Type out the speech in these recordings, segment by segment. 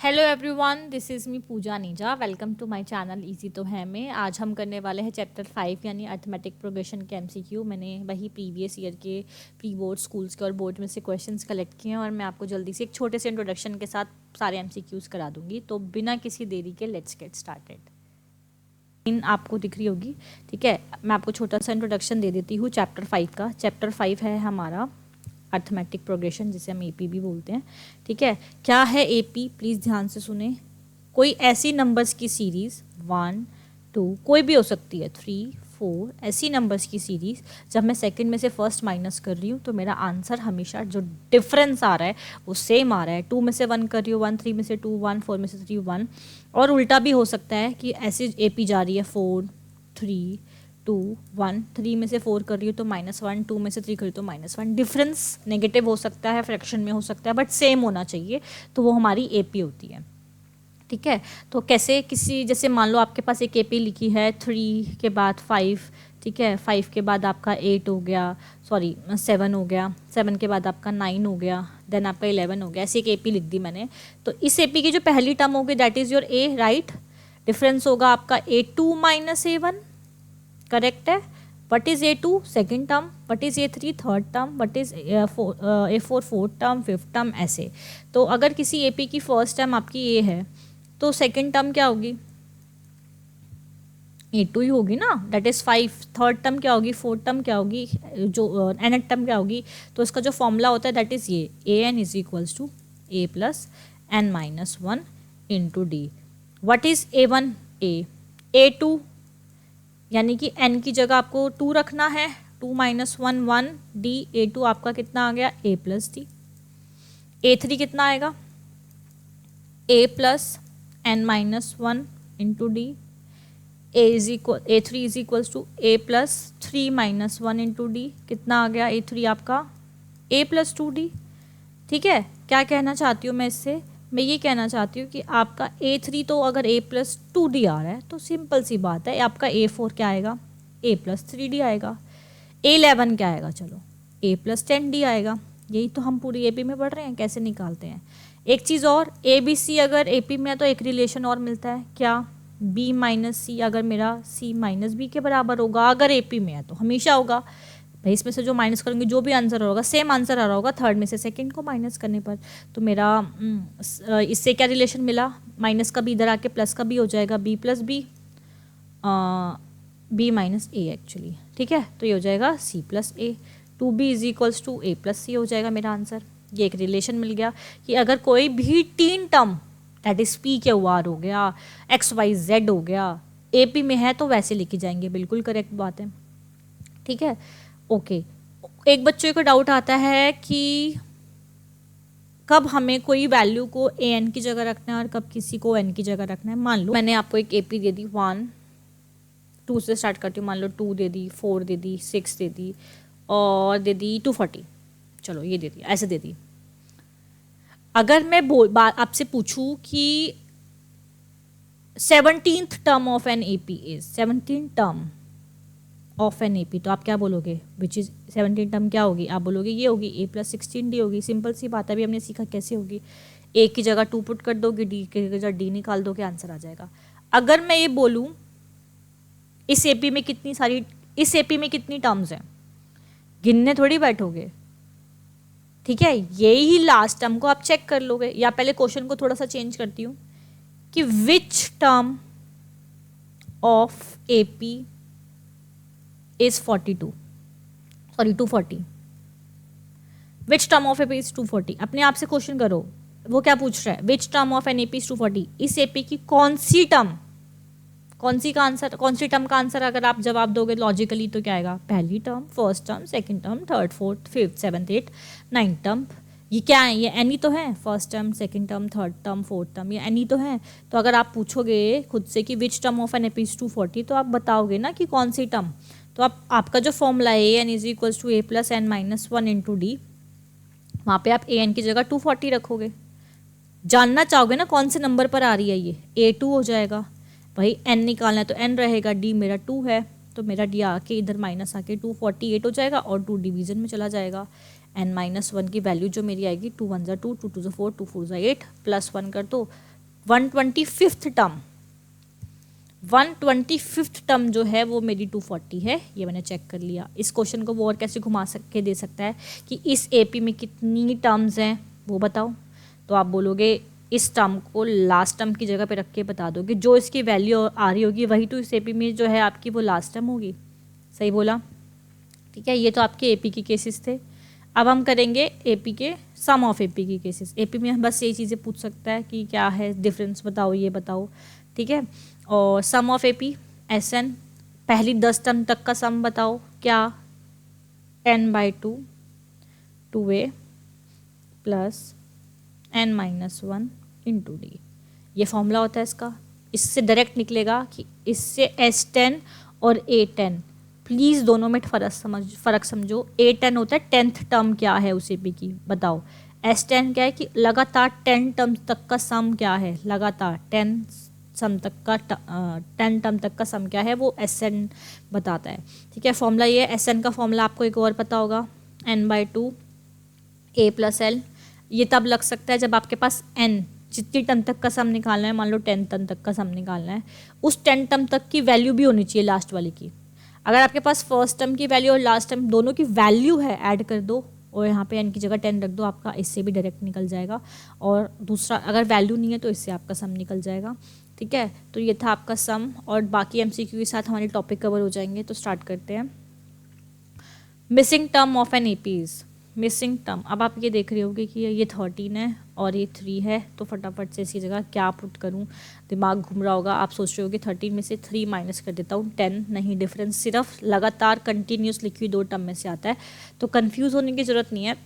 Hello everyone, this is me Pooja Neeja. Welcome to my channel easy तो है में। आज हम करने वाले हैं चैप्टर 5 यानी अर्थमेटिक प्रोग्रेशन के एमसीक्यू। मैंने वही प्रीवियस ईयर के प्री बोर्ड स्कूल्स के और बोर्ड में से क्वेश्चंस कलेक्ट किए हैं और मैं आपको जल्दी से एक छोटे से इंट्रोडक्शन के साथ सारे एमसीक्यूज़ करा दूंगी। तो बिना किसी देरी के लेट्स गेट स्टार्टेड। आपको दिख रही होगी, ठीक है। मैं आपको छोटा सा इंट्रोडक्शन दे देती हूँ चैप्टर 5 का। चैप्टर 5 है हमारा अर्थमेटिक प्रोग्रेशन, जिसे हम एपी भी बोलते हैं, ठीक है। क्या है एपी, प्लीज़ ध्यान से सुने। कोई ऐसी नंबर्स की सीरीज़ 1 2 कोई भी हो सकती है, 3 4 ऐसी नंबर्स की सीरीज़ जब मैं सेकंड में से फर्स्ट माइनस कर रही हूँ तो मेरा आंसर हमेशा जो डिफरेंस आ रहा है वो सेम आ रहा है। 2 में से 1 कर रही हूँ 1, 3 में से 2 1, 4 में से 3 1। और उल्टा भी हो सकता है कि ऐसे एपी जा रही है 4 3 2 1, 3 में से 4 कर रही हूँ तो -1, 2 में से 3 कर रही हूँ तो -1। डिफरेंस नेगेटिव हो सकता है, फ्रैक्शन में हो सकता है, बट सेम होना चाहिए, तो वो हमारी एपी होती है, ठीक है। तो कैसे, किसी जैसे मान लो आपके पास एक एपी लिखी है 3 के बाद 5, ठीक है। 5 के बाद आपका 8 हो गया, सॉरी 7 हो गया, 7 के बाद आपका 9 हो गया, देन आपका 11 हो गया। ऐसी एक एपी लिख दी मैंने। तो इस एपी की जो पहली टर्म होगी that is your A, right. Difference होगा आपका A2 - A1, करेक्ट है। What is A2 second term, what is A3 third term, what is A4 fourth term, fifth term, ऐसे। तो अगर किसी एपी की फर्स्ट टर्म आपकी ए है तो सेकेंड टर्म क्या होगी, A2 ही होगी ना, दैट इज़ 5। थर्ड टर्म क्या होगी, फोर्थ टर्म क्या होगी, जो nth टर्म क्या होगी। तो इसका जो फॉर्मूला होता है दैट इज़ ये AN is equals to A plus N-1 into D. What is A1 A2, यानी कि n की जगह आपको 2 रखना है, 2 - 1 1 डी। A2 आपका कितना आ गया, A प्लस डी। A3 कितना आएगा, A plus N-1 into D. A3 is equals to A plus 3 - 1 into D. कितना आ गया A3 आपका, A प्लस 2D, ठीक है। क्या कहना चाहती हूँ मैं इससे, मैं ये कहना चाहती हूँ कि आपका A3 तो अगर A प्लस 2D आ रहा है तो सिंपल सी बात है आपका A4 क्या आएगा, A प्लस 3D आएगा। A11 क्या आएगा, चलो A प्लस 10D आएगा। यही तो हम पूरी एपी में पढ़ रहे हैं, कैसे निकालते हैं। एक चीज़ और, ABC अगर एपी में है तो एक रिलेशन और मिलता है, क्या, B माइनस सी। अगर मेरा C माइनस बी के बराबर होगा अगर एपी में है तो हमेशा होगा भाई। इसमें से जो माइनस करेंगे जो भी आंसर होगा सेम आंसर आ रहा होगा थर्ड में से सेकंड को माइनस करने पर। तो मेरा इससे क्या रिलेशन मिला, माइनस का भी इधर आके प्लस का भी हो जाएगा, B plus B, B minus A actually, ठीक है। तो ये हो जाएगा C plus A. 2B is equals to A plus C हो जाएगा मेरा आंसर। ये एक रिलेशन मिल गया कि अगर कोई भी 3 टर्म दैट इज PQR हो गया, XYZ हो गया, AP में है तो वैसे लिखी जाएंगे, बिल्कुल करेक्ट बात है, ठीक है। ओके, एक बच्चे को डाउट आता है कि कब हमें कोई वैल्यू को AN की जगह रखना है और कब किसी को N की जगह रखना है। मान लो मैंने आपको एक AP दे दी 1 2 से स्टार्ट करती हूँ, मान लो 2 दे दी, 4 दे दी, 6 दे दी और दे दी 240, चलो ये दे दी, ऐसे दे दी। अगर मैं आपसे पूछूं कि 17th term of an AP is 17th term of an AP, तो आप क्या बोलोगे, विच इज 17th टर्म क्या होगी, आप बोलोगे ये होगी A प्लस 16D होगी। सिंपल सी बात है, अभी हमने सीखा कैसे होगी। A की जगह 2 पुट कर दोगे, D की जगह D निकाल दोगे, आंसर आ जाएगा। अगर मैं ये बोलूँ इस एपी में कितनी टर्म्स हैं, गिनने थोड़ी बैठोगे, ठीक है। यही लास्ट टर्म को आप चेक कर लोगे, या पहले क्वेश्चन को थोड़ा सा चेंज करती हूँ कि which term of AP is 42, sorry 240, which term of AP is 240। अपने आप से क्वेश्चन करो, वो क्या पूछ रहा है, विच term of an AP is 240। इस एपी की कौन सी टर्म, कौन सी टर्म का आंसर अगर आप जवाब दोगे लॉजिकली तो क्या आएगा, पहली term, first term, second term, third fourth fifth seventh eight ninth term. ये क्या है, ये एनी तो है, first term, second term, third term, fourth term, ये एनी तो है। तो अगर आप पूछोगे खुद से कि which term of an AP is 240 तो आप बताओगे ना कि कौन सी टर्म। तो आपका जो फॉर्मूला है AN is equals to A plus N-1 into D, वहाँ पे आप AN की जगह 240 रखोगे। जानना चाहोगे ना कौन से नंबर पर आ रही है, ये A2 हो जाएगा। भाई n निकालना है तो n रहेगा, d मेरा 2 है तो मेरा d आके इधर माइनस आके 248 हो जाएगा और 2 डिवीजन में चला जाएगा। N-1 की वैल्यू जो मेरी आएगी 2 1 ज़ा 2, 2 2 ज़ा 4, 2 4 ज़ा 8, प्लस 1 कर दो 125th टर्म, 125th टर्म जो है वो मेरी 240 है, ये मैंने चेक कर लिया। इस क्वेश्चन को वो और कैसे घुमा के दे सकता है कि इस एपी में कितनी टर्म्स हैं वो बताओ, तो आप बोलोगे इस टर्म को लास्ट टर्म की जगह पे रख के बता दोगे, जो इसकी वैल्यू आ रही होगी वही तो इस एपी में जो है आपकी वो लास्ट टर्म होगी। सही बोला, ठीक है। ये तो आपके एपी के केसेस थे। अब हम करेंगे एपी के सम ऑफ एपी के केसेस। एपी में बस यही चीज़ें पूछ सकता है कि क्या है डिफरेंस बताओ, ये बताओ, ठीक है। और सम ऑफ एपी SN, पहली 10 टर्म तक का सम बताओ, क्या n/2 2a plus n-1 into D, ये फॉर्मूला होता है इसका। इससे डायरेक्ट निकलेगा कि इससे S10 और A10, प्लीज़ दोनों में फ़र्क समझो। A10 होता है 10th टर्म क्या है उस एपी की बताओ, S10 क्या है कि लगातार 10 टर्म तक का सम क्या है, लगातार 10 सम तक का 10 टर्म तक का सम क्या है वो SN बताता है, ठीक है। फॉर्मूला ये है। SN का फॉर्मूला आपको एक और पता होगा, n/2 a प्लस l। ये तब लग सकता है जब आपके पास n जितनी टर्म तक का सम निकालना है, मान लो 10 टर्म तक का सम निकालना है, उस 10 टर्म तक की वैल्यू भी होनी चाहिए लास्ट वाले की। अगर आपके पास फर्स्ट टर्म की वैल्यू और लास्ट टर्म दोनों की वैल्यू है, ऐड कर दो और यहाँ पे n की जगह 10 रख दो, आपका इससे भी डायरेक्ट निकल जाएगा। और दूसरा अगर वैल्यू नहीं है तो इससे आपका सम निकल जाएगा, ठीक है। तो ये था आपका सम, और बाकी MCQ के साथ हमारे टॉपिक कवर हो जाएंगे। तो स्टार्ट करते हैं। Missing term of an APs, missing term. अब आप ये देख रहे होगे कि ये 13 है और ये 3 है, तो फटाफट से इसकी जगह क्या पुट करूं, दिमाग घूम रहा होगा। आप सोच रहे होगे 13 में से 3 माइनस कर देता हूँ, 10 नहीं, डिफरेंस सिर्फ लगातार कंटिन्यूस लिखी 2 टर्म में से आता है, तो कंफ्यूज होने की ज़रूरत नहीं है।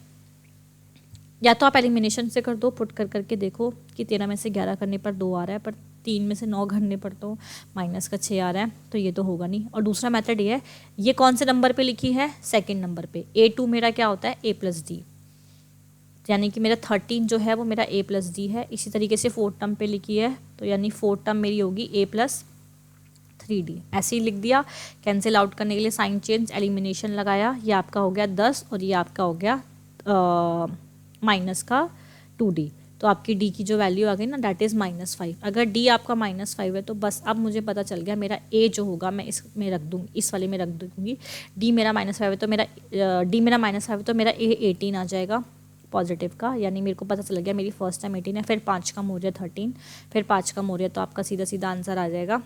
या तो आप एलिमिनेशन से कर दो, पुट कर करके देखो कि 13 में से 11 करने पर 2 आ रहा है, पर 3 में से 9 करने पर तो माइनस का 6 आ रहा है, तो ये तो होगा नहीं। और दूसरा मेथड ये है, ये कौन से नंबर पे लिखी है, सेकंड नंबर पे। A2 मेरा क्या होता है, A प्लस डी, यानी कि मेरा 13 जो है वो मेरा A प्लस डी है। इसी तरीके से 4th टर्म पे लिखी है, तो यानी 4th टर्म मेरी होगी A प्लस 3D। ऐसे ही लिख दिया। कैंसिल आउट करने के लिए साइन चेंज, एलिमिनेशन लगाया, ये आपका हो गया 10 और ये आपका हो गया माइनस का 2D। तो आपकी D की जो वैल्यू आ गई ना, डैट इज़ -5। अगर D आपका -5 है तो बस अब मुझे पता चल गया मेरा A जो होगा मैं इसमें रख दूँगी, इस वाले में रख दूँगी। D मेरा -5 है तो मेरा D मेरा -5 है तो मेरा A 18 आ जाएगा पॉजिटिव का, यानी मेरे को पता चल गया मेरी फर्स्ट टाइम 18 है, फिर 5 कम हो रहा है 13, फिर 5 कम हो रहा है तो आपका सीधा सीधा आंसर आ जाएगा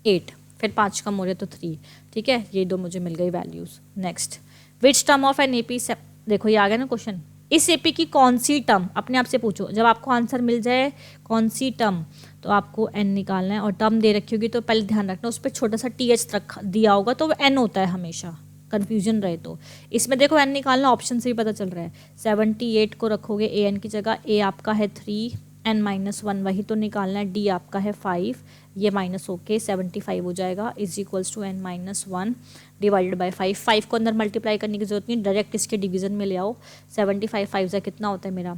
8, फिर 5 कम हो रहा है तो 3, ठीक है। ये दो मुझे मिल गई values. Next, which term of an AP, देखो ये आ गया ना क्वेश्चन, इस एपी की कौन सी टर्म, अपने आप से पूछो। जब आपको आंसर मिल जाए कौन सी टर्म, तो आपको n निकालना है, और टर्म दे रखी होगी तो पहले ध्यान रखना उस पर छोटा सा th रख दिया होगा तो n होता है हमेशा, कन्फ्यूजन रहे तो। इसमें देखो n निकालना ऑप्शन से भी पता चल रहा है। 78 को रखोगे an की जगह, a आपका है 3, n-1 वही तो निकालना है, d आपका है 5, ये माइनस होके 75 हो जाएगा, is equals to n-1 divided by 5। 5 को अंदर मल्टीप्लाई करने की जरूरत नहीं, डायरेक्ट इसके डिवीजन में ले आओ। 75 5 से कितना होता है मेरा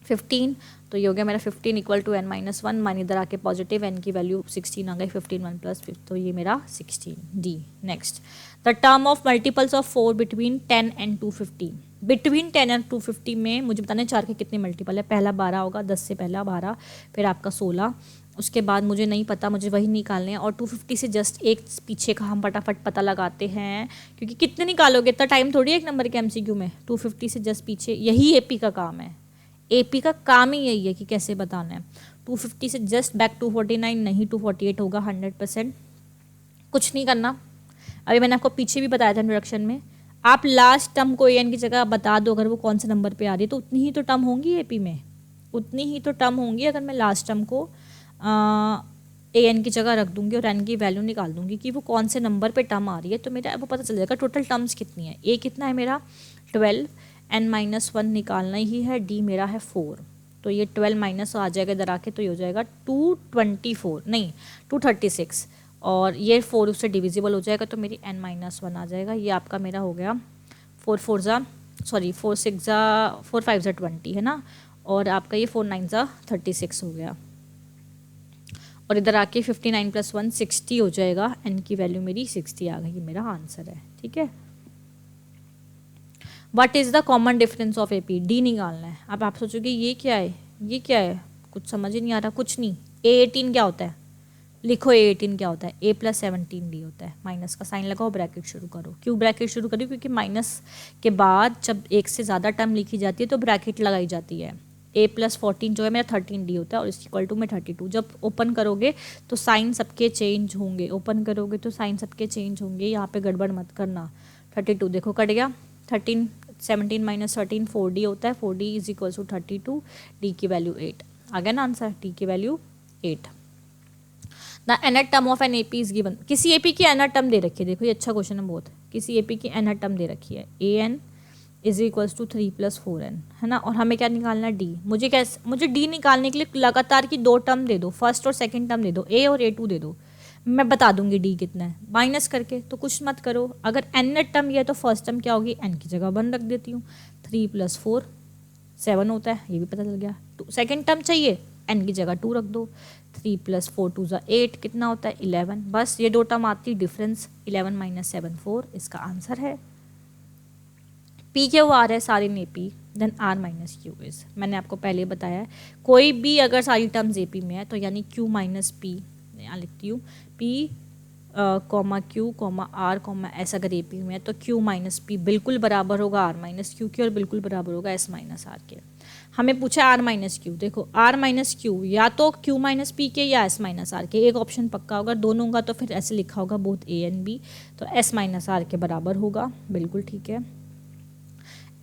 15, तो ये हो गया मेरा 15 इक्वल टू n-1, मान इधर आके पॉजिटिव, n की वैल्यू 16 आ गई, 15 1 प्लस 5, तो ये मेरा 16 D। Next, the term of multiples of 4 between 10 and 250। Between 10 and 250 में मुझे बताना है 4 के कितने मल्टीपल है। पहला 12 होगा, 10 से पहला 12, फिर आपका 16, उसके बाद मुझे नहीं पता, मुझे वही निकालने हैं। और 250 से जस्ट एक पीछे का हम फटाफट पता लगाते हैं, क्योंकि कितने निकालोगे, इतना टाइम थोड़ी है एक नंबर के MCQ में। 250 से जस्ट पीछे, यही AP का काम है, AP का काम ही यही है कि कैसे बताना है। 250 से जस्ट बैक 249 नहीं, 248 होगा 100%। कुछ नहीं करना, अभी मैंने आपको पीछे भी बताया था इंट्रोडक्शन में, आप लास्ट टर्म को AN की जगह बता दो, अगर वो कौन से नंबर पे आ रही है तो उतनी ही तो टर्म होंगी AP में, उतनी ही तो टर्म होंगी अगर मैं लास्ट टर्म को AN की जगह रख दूंगी और n की वैल्यू निकाल दूंगी कि वो कौन से नंबर पे टर्म आ रही है, तो मेरा वो पता चल जाएगा टोटल टर्म्स कितनी है। A कितना है मेरा 12, n-1 निकालना ही है, D मेरा है 4, तो ये 12 माइनस आ जाएगा इधर आके, तो ये हो जाएगा 224 नहीं 236, और ये 4 उससे डिविजिबल हो जाएगा तो मेरी n-1 आ जाएगा। ये आपका मेरा हो गया 4 5 20 है ना, और आपका ये 4 9 36 हो गया, और इधर आके 59 + 1 60 हो जाएगा, n की वैल्यू मेरी 60 आ गई, ये मेरा आंसर है, ठीक है। What is the common difference of AP, D निकालना है। अब आप सोचोगे ये क्या है, ये क्या है, कुछ समझ ही नहीं आ रहा, कुछ नहीं। A18 क्या होता है, लिखो A18 क्या होता है, A + 17D होता है। माइनस का साइन लगाओ, ब्रैकेट शुरू करो। क्यों ब्रैकेट शुरू करो, क्योंकि माइनस के बाद जब एक से ज़्यादा टर्म लिखी जाती है तो ब्रैकेट लगाई जाती है। A + 14 जो है मेरा 13D होता है और इसकी इक्वल टू में 32। जब ओपन करोगे तो साइन सबके चेंज होंगे, ओपन करोगे तो साइन सबके चेंज होंगे, यहाँ पे गड़बड़ मत करना। 32 देखो कट गया, 13 17 - 13 4D होता है, 4D = 32, D की वैल्यू 8 आ गया ना आंसर, D की value 8। The nth term of an AP is given, किसी एपी की एनर टर्म दे रखी है, देखो ये अच्छा क्वेश्चन है बहुत। किसी एपी की एनर टर्म दे रखी है, AN = 3 + 4N है ना, और हमें क्या निकालना है, D। मुझे D निकालने के लिए लगातार की 2 टर्म दे दो, फर्स्ट और सेकंड टर्म दे दो, A और A2 दे दो, मैं बता दूंगी D कितना है माइनस करके। तो कुछ मत करो, अगर एन टर्म ये है तो फर्स्ट टर्म क्या होगी, N की जगह 1 रख देती हूँ। 3 + 4 7 होता है, ये भी पता चल गया। सेकेंड टर्म चाहिए, N की जगह 2 रख दो। 3 + 4 2 = 8 कितना होता है, 11। बस ये 2 टर्म आती डिफरेंस, 11 - 7 4 इसका आंसर है। PQR है सारी में AP, then R - Q is, मैंने आपको पहले बताया है, कोई भी अगर सारी टर्म्स AP में है तो यानी Q - P, यहाँ लिखती हूँ P, Q, R, S अगर AP में है तो Q - P बिल्कुल बराबर होगा R - Q के, और बिल्कुल बराबर होगा S - R के। हमें पूछा R - Q, देखो R - Q या तो Q - P के या S - R के, एक ऑप्शन पक्का होगा, दोनों होगा तो फिर ऐसे लिखा होगा बोथ A and B, तो S - R के बराबर होगा, बिल्कुल ठीक है।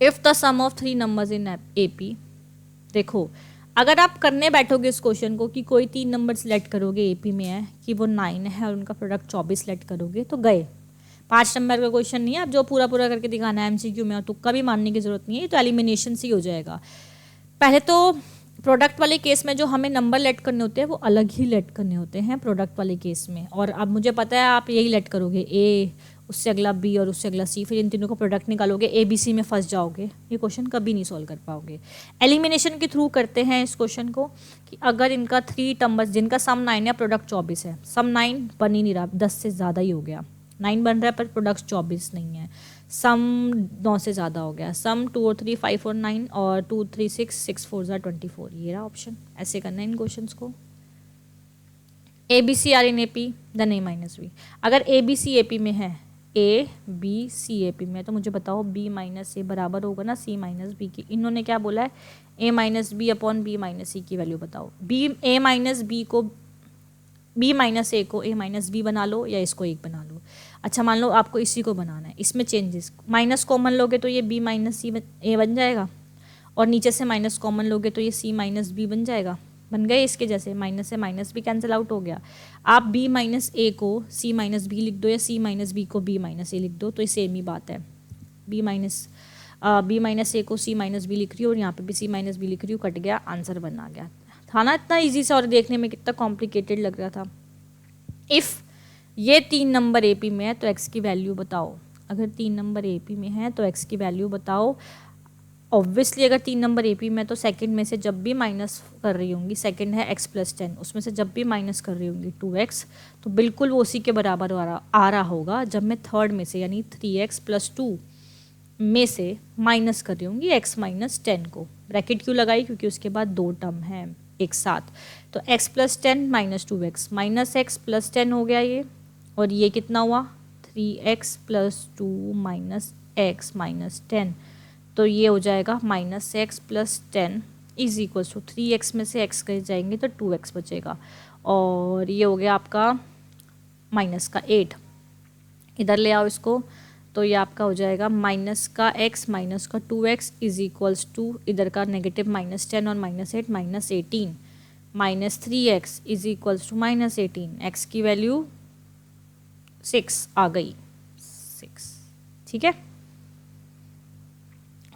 If the sum of 3 numbers in AP, देखो अगर आप करने बैठोगे इस क्वेश्चन को कि कोई 3 नंबर सेलेक्ट करोगे AP में है कि वो 9 है और उनका प्रोडक्ट 24 सेलेक्ट करोगे तो गए। 5 नंबर का क्वेश्चन नहीं है, आप जो पूरा पूरा करके दिखाना है MCQ में, और तुक्का भी मारने की जरूरत नहीं है, तो एलिमिनेशन से ही हो जाएगा। पहले तो प्रोडक्ट वाले केस में जो हमें नंबर लेट करने होते हैं वो अलग ही लेट करने होते हैं प्रोडक्ट वाले केस में, और अब मुझे पता है आप यही लेट करोगे, A उससे अगला B और उससे अगला C, फिर इन तीनों को प्रोडक्ट निकालोगे, ABC में फंस जाओगे, ये क्वेश्चन कभी नहीं सॉल्व कर पाओगे। एलिमिनेशन के थ्रू करते हैं इस क्वेश्चन को कि अगर इनका 3 नंबर्स जिनका सम 9 है प्रोडक्ट 24 है, सम 9 बन ही नहीं रहा, 10 से ज़्यादा ही हो गया, 9 बन रहा है पर प्रोडक्ट 24 नहीं है, सम 9 से ज़्यादा हो गया, सम 2 और 3 5 और 9 और 2 3 6 6 4 = 24, ये रहा ऑप्शन। ऐसे करना है इन क्वेश्चंस को। ABC are in AP then A - B, अगर ABC AP में है, A B C AP में, तो मुझे बताओ B - A बराबर होगा ना C - B की। इन्होंने क्या बोला है, A - B upon B - C की वैल्यू बताओ। A - B को B - A को A - B बना लो या इसको 1 बना लो। अच्छा मान लो आपको इसी को बनाना है, इसमें चेंजेस, माइनस कॉमन लोगे तो ये B - C A बन जाएगा, और नीचे से माइनस कॉमन लोगे तो ये C - B बन जाएगा, बन गए इसके जैसे, माइनस से माइनस भी कैंसिल आउट हो गया। आप B - A को C - B लिख दो या C - B को B - A लिख दो, तो ये सेम ही बात है। B - A को C - B लिख रही हूँ और यहाँ पे भी C - B लिख रही हूँ, कट गया, आंसर बन आ गया। था ना इतना ईजी सा, और देखने में कितना कॉम्प्लिकेटेड लग रहा था। इफ़ ये 3 नंबर AP में है तो X की वैल्यू बताओ। अगर 3 नंबर AP में है तो X की वैल्यू बताओ। ऑब्वियसली अगर 3 नंबर AP में तो सेकंड में से जब भी माइनस कर रही होंगी, सेकंड है X + 10, उसमें से जब भी माइनस कर रही होंगी 2X, तो बिल्कुल वो उसी के बराबर आ रहा होगा जब मैं थर्ड में से यानी 3X + 2 में से माइनस कर रही होंगी X - 10 को। ब्रैकेट क्यों लगाई, क्योंकि उसके बाद 2 टर्म है एक साथ, तो X + 10 - 2X -X + 10 हो गया ये, और ये कितना हुआ 3X + 2 - X - 10, तो ये हो जाएगा -X + 10 = 3X में से X गए जाएंगे तो 2X बचेगा, और ये हो गया आपका -8, इधर ले आओ इसको, तो ये आपका हो जाएगा -X - 2X = इधर का नेगेटिव -10 और -8 -18, -3X = -18, X की वैल्यू 6 आ गई, 6, ठीक है।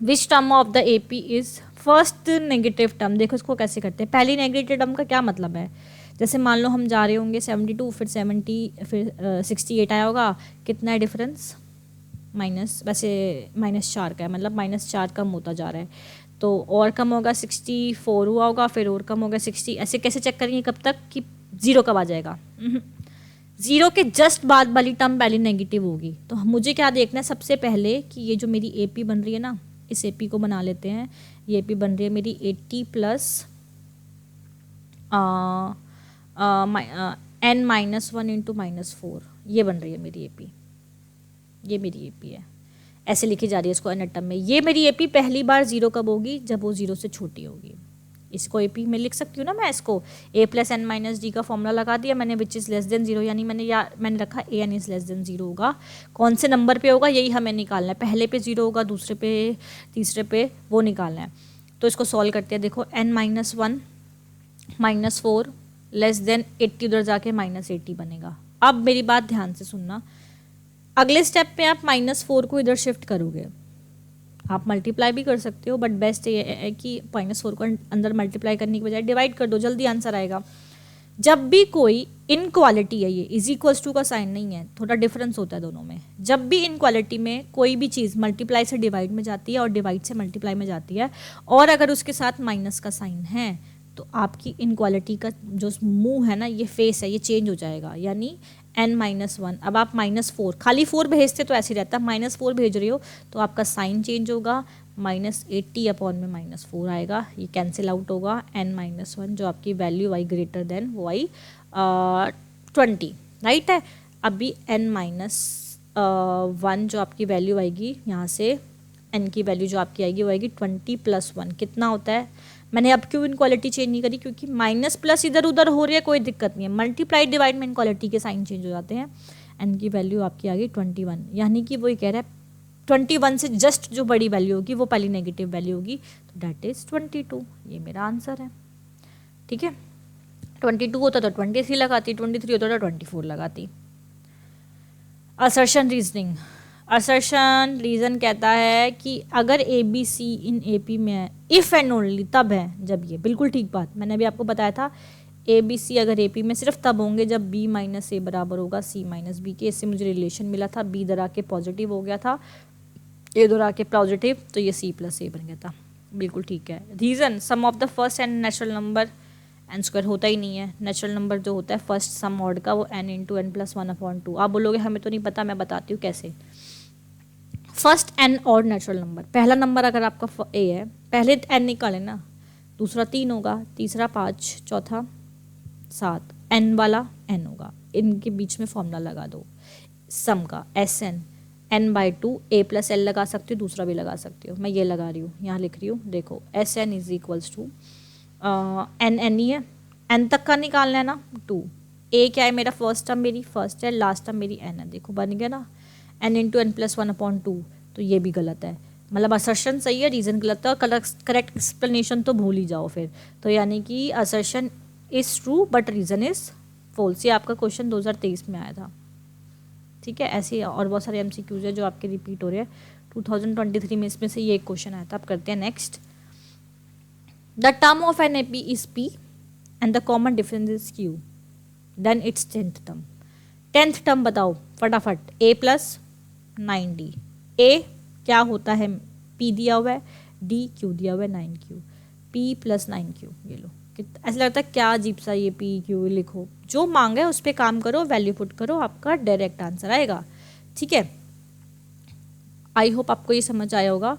विच term of the AP is first negative term, देखो इसको कैसे करते हैं। पहली नेगेटिव टर्म का क्या मतलब है, जैसे मान लो हम जा रहे होंगे 72 फिर 70 फिर 68 आया होगा, कितना है डिफरेंस, माइनस, वैसे -4 का है, मतलब -4 कम होता जा रहा है, तो और कम होगा 64 हुआ होगा, फिर और कम होगा 60, ऐसे कैसे चेक करेंगे कब तक कि 0 कब आ जाएगा। 0 के जस्ट बाद वाली टर्म पहले नेगेटिव होगी, तो मुझे क्या देखना है सबसे पहले कि ये जो मेरी AP बन रही है ना, इस AP को बना लेते हैं, ये AP बन रही है मेरी 80 + n -1 इंटू -4, ये बन रही है मेरी AP, ये मेरी AP है, ऐसे लिखी जा रही है इसको एन टर्म में। ये मेरी AP पहली बार 0 कब होगी, जब वो 0 से छोटी होगी। इसको AP में लिख सकती हूँ ना मैं, इसको a+n-d का फॉर्मूला लगा दिया मैंने, विच इज़ लेस देन 0, यानी मैंने रखा an इज़ लेस देन 0 होगा। कौन से नंबर पे होगा यही हमें निकालना है, पहले पे 0 होगा, दूसरे पे, तीसरे पे, वो निकालना है। तो इसको सॉल्व करते हैं, देखो n-1 -4 लेस देन 80, उधर जाके -80 बनेगा। अब मेरी बात ध्यान से सुनना, अगले स्टेप पे आप -4 को इधर शिफ्ट करोगे, आप मल्टीप्लाई भी कर सकते हो, बट बेस्ट ये है कि -4 को अंदर मल्टीप्लाई करने की बजाय डिवाइड कर दो, जल्दी आंसर आएगा। जब भी कोई इनक्वालिटी है, ये इज इक्वल्स टू का साइन नहीं है, थोड़ा डिफरेंस होता है दोनों में। जब भी इनक्वालिटी में कोई भी चीज़ मल्टीप्लाई से डिवाइड में जाती है और डिवाइड से मल्टीप्लाई में जाती है, और अगर उसके साथ माइनस का साइन है, तो आपकी इनक्वालिटी का जो मुंह है ना, ये फेस है, ये चेंज हो जाएगा। यानी n-1, अब आप -4, खाली 4 भेजते तो ऐसे ही रहता, -4 भेज रही हो तो आपका साइन चेंज होगा, -80 अपॉन में -4 आएगा, ये कैंसिल आउट होगा। n-1 जो आपकी वैल्यू आई ग्रेटर देन वो आई 20, राइट है। अभी n-1 जो आपकी वैल्यू आएगी, यहाँ से n की वैल्यू जो आपकी आएगी वो आएगी 20 + 1, कितना होता है। मैंने अब क्यों इनक्वालिटी चेंज नहीं करी, क्योंकि माइनस प्लस इधर उधर हो रही है, कोई दिक्कत नहीं है, मल्टीप्लाई डिवाइड में इनक्वालिटी के साइन चेंज हो जाते हैं। एन की वैल्यू आपकी आ गई 21, यानी कि वो ये कह रहा है 21 से जस्ट जो बड़ी वैल्यू होगी वो पहली नेगेटिव वैल्यू होगी, तो डैट इज 22। ये मेरा आंसर है, ठीक है। 22 होता तो 23 लगाती, 23 होता तो 24 लगाती। असर्शन रीजनिंग, असर्शन रीज़न कहता है कि अगर ABC इन AP में है, इफ़ एंड ओनली तब है जब ये, बिल्कुल ठीक बात, मैंने अभी आपको बताया था, ABC अगर AP में सिर्फ तब होंगे जब B - A बराबर होगा C - B के। इससे मुझे रिलेशन मिला था, B इधर आके पॉजिटिव हो गया था, A इधर आके पॉजिटिव, तो ये C + A बन गया था, बिल्कुल ठीक है। Reason, sum of the first and natural number, N square होता ही नहीं है, नेचुरल नंबर जो होता है फर्स्ट सम ऑर्ड का वो n × n + 1/2। आप बोलोगे हमें तो नहीं पता, मैं बताती हूँ कैसे। फर्स्ट n और नेचुरल नंबर, पहला नंबर अगर आपका a है, पहले n निकालें ना, दूसरा 3 होगा, तीसरा 5, चौथा 7, n वाला n होगा, इनके बीच में फॉर्मूला लगा दो सम का, Sn n/2, a + l लगा सकती हो, दूसरा भी लगा सकती हो, मैं ये लगा रही हूँ, यहाँ लिख रही हूँ, देखो Sn = n ही है, n तक का निकालना है ना, 2, a क्या है मेरा, फर्स्ट टर्म मेरी फर्स्ट है, लास्ट टर्म मेरी n है, देखो बन गया ना, n × n + 1/2, तो ये भी गलत है, मतलब असर्शन सही है, रीज़न गलत है, और करेक्ट एक्सप्लेनेशन तो भूल ही जाओ फिर। तो यानी कि assertion is true but reason is false. ये आपका क्वेश्चन 2023 में आया था, ठीक है। ऐसे और बहुत सारे MCQs है जो आपके रिपीट हो रहे हैं, 2023 में इसमें से ये एक क्वेश्चन आया था। अब करते हैं next. The term of an AP is P and the common difference is Q, then its 10th term. 10th term बताओ फटाफट, A + 9D। A क्या होता है, P दिया हुआ है, D Q दिया हुआ है 9Q, P + 9Q, ये लो। ऐसा लगता है क्या अजीब सा, ये PQ लिखो, जो मांगा है उस पर काम करो, वैल्यू पुट करो, आपका डायरेक्ट आंसर आएगा, ठीक है। आई होप आपको ये समझ आया होगा।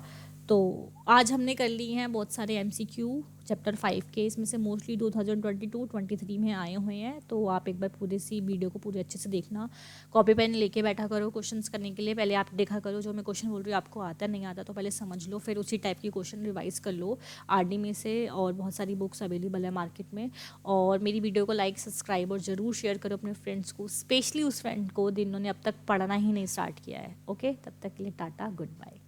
तो आज हमने कर ली हैं बहुत सारे MCQ चैप्टर 5 के, इसमें से मोस्टली 2022-23 में आए हुए हैं, तो आप एक बार पूरी सी वीडियो को पूरे अच्छे से देखना, कॉपी पेन लेके बैठा करो क्वेश्चंस करने के लिए। पहले आप देखा करो जो मैं क्वेश्चन बोल रही हूँ आपको आता नहीं आता, तो पहले समझ लो, फिर उसी टाइप की क्वेश्चन रिवाइज कर लो RD में से, और बहुत सारी बुक्स अवेलेबल है मार्केट में। और मेरी वीडियो को लाइक, सब्सक्राइब और ज़रूर शेयर करो अपने फ्रेंड्स को, स्पेशली उस फ्रेंड को जिन्होंने अब तक पढ़ना ही नहीं स्टार्ट किया है। ओके, तब तक के लिए टाटा, गुड बाय।